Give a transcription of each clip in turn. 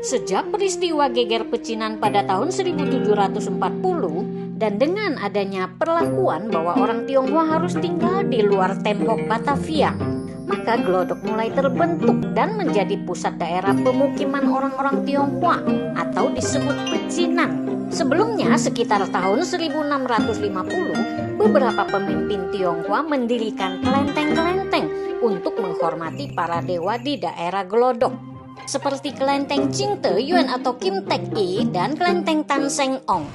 Sejak peristiwa geger pecinan pada tahun 1740 dan dengan adanya perlakuan bahwa orang Tionghoa harus tinggal di luar tembok Batavia, maka Glodok mulai terbentuk dan menjadi pusat daerah pemukiman orang-orang Tionghoa atau disebut pecinan. Sebelumnya sekitar tahun 1650, beberapa pemimpin Tionghoa mendirikan kelenteng-kelenteng untuk menghormati para dewa di daerah Glodok, seperti kelenteng Ching Te Yuan atau Kim Tek I dan kelenteng Tan Seng Ong,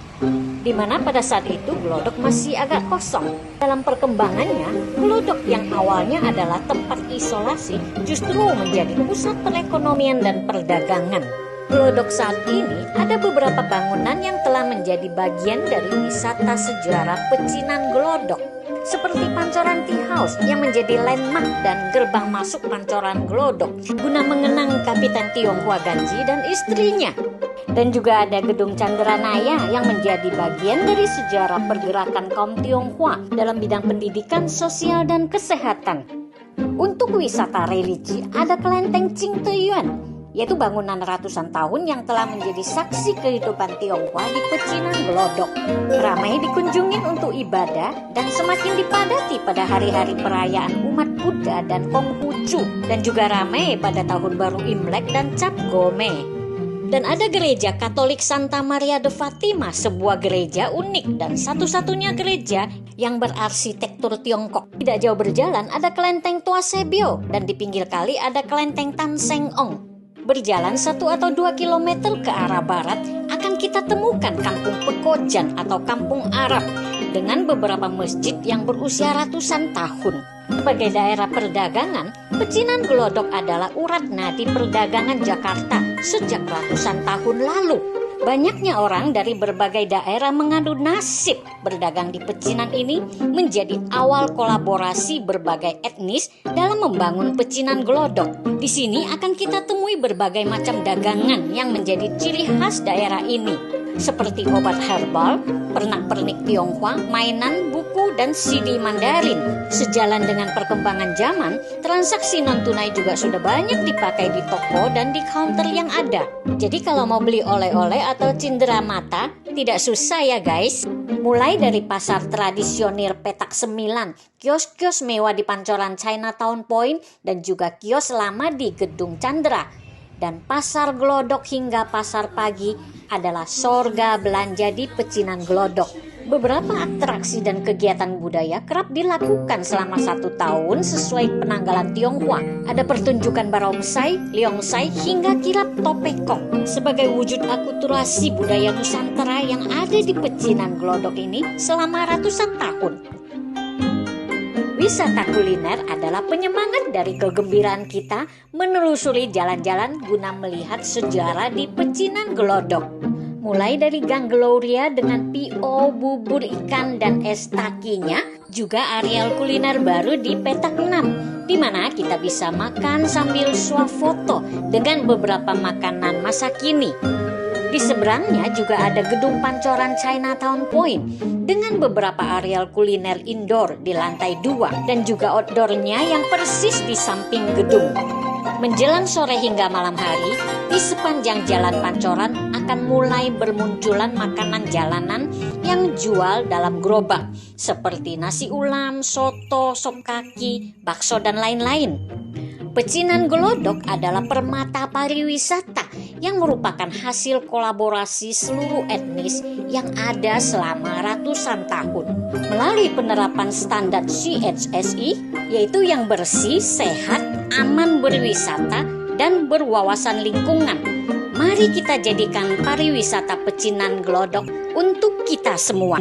di mana pada saat itu Glodok masih agak kosong. Dalam perkembangannya, Glodok yang awalnya adalah tempat isolasi justru menjadi pusat perekonomian dan perdagangan. Glodok saat ini ada beberapa bangunan yang telah menjadi bagian dari wisata sejarah pecinan Glodok, seperti Pancoran Tea House yang menjadi landmark dan gerbang masuk Pancoran Glodok guna mengenang Kapitan Tionghoa Ganji dan istrinya. Dan juga ada Gedung Chandranaya yang menjadi bagian dari sejarah pergerakan kaum Tionghoa dalam bidang pendidikan, sosial, dan kesehatan. Untuk wisata religi ada kelenteng Ching Te Yuan, yaitu bangunan ratusan tahun yang telah menjadi saksi kehidupan Tionghoa di pecinan Glodok. Ramai dikunjungi untuk ibadah dan semakin dipadati pada hari-hari perayaan umat Buddha dan Konghucu, dan juga ramai pada tahun baru Imlek dan Cap Gome. Dan ada gereja Katolik Santa Maria de Fatima, sebuah gereja unik dan satu-satunya gereja yang berarsitektur Tiongkok. Tidak jauh berjalan ada kelenteng Tua Sebio dan di pinggir kali ada kelenteng Tan Seng Ong. Berjalan 1 atau 2 kilometer ke arah barat akan kita temukan Kampung Pekojan atau Kampung Arab dengan beberapa masjid yang berusia ratusan tahun. Sebagai daerah perdagangan, pecinan Glodok adalah urat nadi perdagangan Jakarta sejak ratusan tahun lalu. Banyaknya orang dari berbagai daerah mengadu nasib berdagang di pecinan ini menjadi awal kolaborasi berbagai etnis dalam membangun pecinan Glodok. Di sini akan kita temui berbagai macam dagangan yang menjadi ciri khas daerah ini, seperti obat herbal, pernak-pernik Tionghoa, mainan, buku, dan CD Mandarin. Sejalan dengan perkembangan zaman, transaksi non-tunai juga sudah banyak dipakai di toko dan di counter yang ada. Jadi kalau mau beli oleh-oleh atau cindera mata, tidak susah ya guys. Mulai dari pasar tradisional Petak Sembilan, kios-kios mewah di Pancoran Chinatown Point, dan juga kios lama di Gedung Chandra. Dan pasar Glodok hingga pasar pagi adalah sorga belanja di pecinan Glodok. Beberapa atraksi dan kegiatan budaya kerap dilakukan selama 1 tahun sesuai penanggalan Tionghoa. Ada pertunjukan barongsai, leongsai, hingga kirap topekong sebagai wujud akulturasi budaya Nusantara yang ada di pecinan Glodok ini selama ratusan tahun. Wisata kuliner adalah penyemangat dari kegembiraan kita menelusuri jalan-jalan guna melihat sejarah di pecinan Glodok. Mulai dari Gang Gloria dengan PO, bubur ikan, dan es takinya, juga areal kuliner baru di Petak 6, di mana kita bisa makan sambil swafoto dengan beberapa makanan masa kini. Di seberangnya juga ada Gedung Pancoran Chinatown Point dengan beberapa areal kuliner indoor di lantai 2 dan juga outdoornya yang persis di samping gedung. Menjelang sore hingga malam hari, di sepanjang jalan Pancoran akan mulai bermunculan makanan jalanan yang jual dalam gerobak seperti nasi ulam, soto, sop kaki, bakso, dan lain-lain. Pecinan Glodok adalah permata pariwisata yang merupakan hasil kolaborasi seluruh etnis yang ada selama ratusan tahun. Melalui penerapan standar CHSI, yaitu yang bersih, sehat, aman berwisata, dan berwawasan lingkungan. Mari kita jadikan pariwisata pecinan Glodok untuk kita semua.